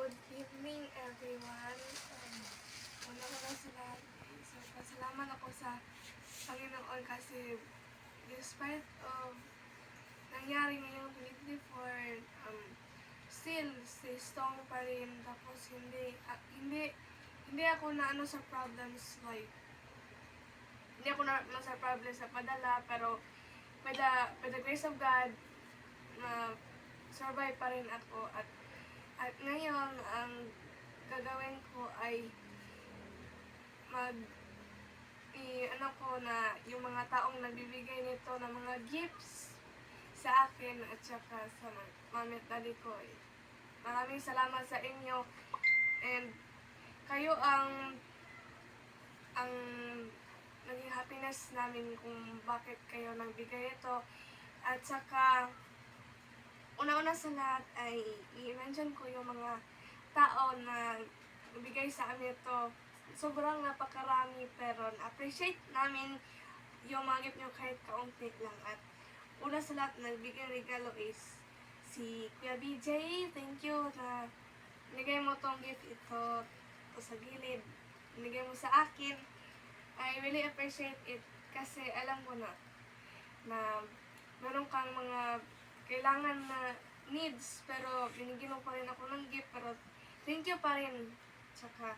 Good evening, everyone. Una ko lang sa lahat, pasalamat ako sa Panginoon kasi despite of nangyari ngayong 2024, still stay strong pa rin. Tapos hindi ako na ano sa problems, like hindi ako na sa problems sa padala, pero by the grace of God na survive pa rin ako. At ngayon, ang gagawin ko ay ano ko na yung mga taong nagbibigay nito ng mga gifts sa akin at saka sa mami at daddy ko. Maraming salamat sa inyo, and kayo ang naging happiness namin kung bakit kayo nagbigay ito. At saka una-una sa lahat ay i-mention ko yung mga tao na nagbigay sa amin ito. Sobrang napakarami, pero na-appreciate namin yung mga gift nyo kahit kaunti lang. At una sa lahat, nagbigay regalo is si Kuya BJ. Thank you na nilagay mo tong gift ito sa gilid. Nilagay mo sa akin. I really appreciate it kasi alam ko na meron kang mga kailangan na needs, pero binigyan mo pa rin ako ng gift, pero thank you pa rin. Tsaka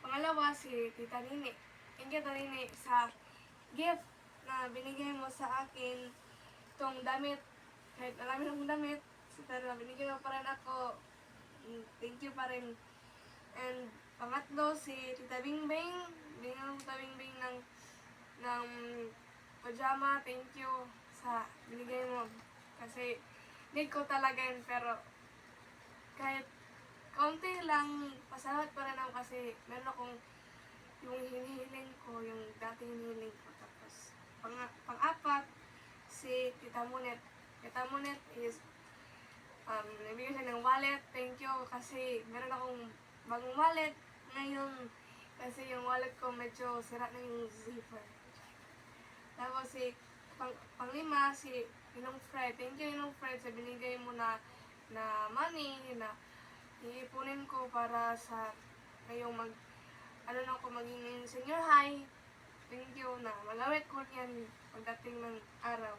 pangalawa, si Tita Nini. Thank you, Tita Nini, sa gift na binigay mo sa akin, itong damit. Kahit marami akong damit, pero binigyan mo pa rin ako. Thank you pa rin. And pangatlo, si Tita Bingbing. Binigyan mo Tita Bingbing ng pajama. Thank you sa binigay mo. Kasi need ko talaga yun, pero kahit kaunti lang, pasalamat pa rin ako kasi meron akong yung hinihiling ko, yung dating hinihiling ko. Tapos pang-apat, si Tita Monet. Tita Monet is nabigyan siya ng wallet. Thank you kasi meron akong bagong wallet ngayon kasi yung wallet ko medyo sira na yung zipper. Tapos panglima, si Inong Fred. Thank you, Inong Fred, sa binigay mo na money na iipunin ko para sa ngayong maging senior high. Thank you na malawit ko yan pagdating ng araw.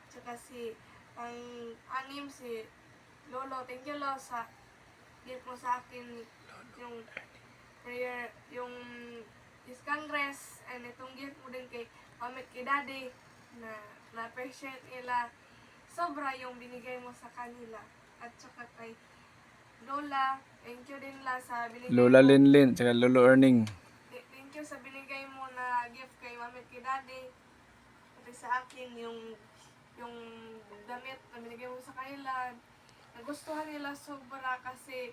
Tsaka si pang-anim, si Lolo. Thank you, Lolo, sa gift mo sa akin yung prayer, yung Youth Congress, and itong gift mo din kay Mami at kay Daddy na appreciate nila sobra yung binigay mo sa kanila. At saka kay Lola, thank you din la sa binigay Lola mo. Linlin, tsaka Lolo Erning. Thank you sa binigay mo na gift kay Mami at kay Daddy. Pati sa akin yung damit na binigay mo sa kanila. Nagustuhan nila sobra kasi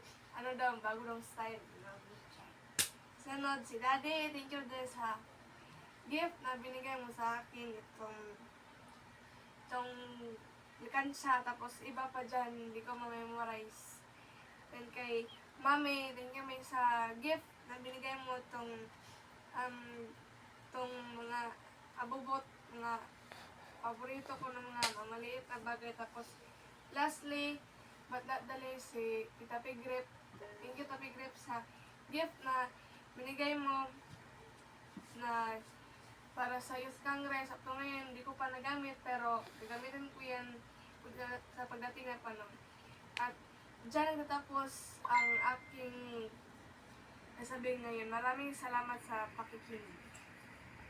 bago ng style. Sunod, si Daddy, thank you din sa gift na binigay mo sa akin. Itong likansya, tapos iba pa dyan, hindi ko ma-memorize. Then kay Mami, thank you sa gift na binigay mo itong mga abubot, mga paborito ko ng mga maliit na bagay. Tapos lastly, but not the least, si Tita Pigrip. Thank you, Tita Pigrip, sa gift na binigay mo na para sa Youth Congress. Up to ngayon, hindi ko pa nagamit, pero gagamitin ko yan sa pagdating na panahon. At dyan nagtatapos ang aking nasabihin ngayon. Maraming salamat sa pakikinig.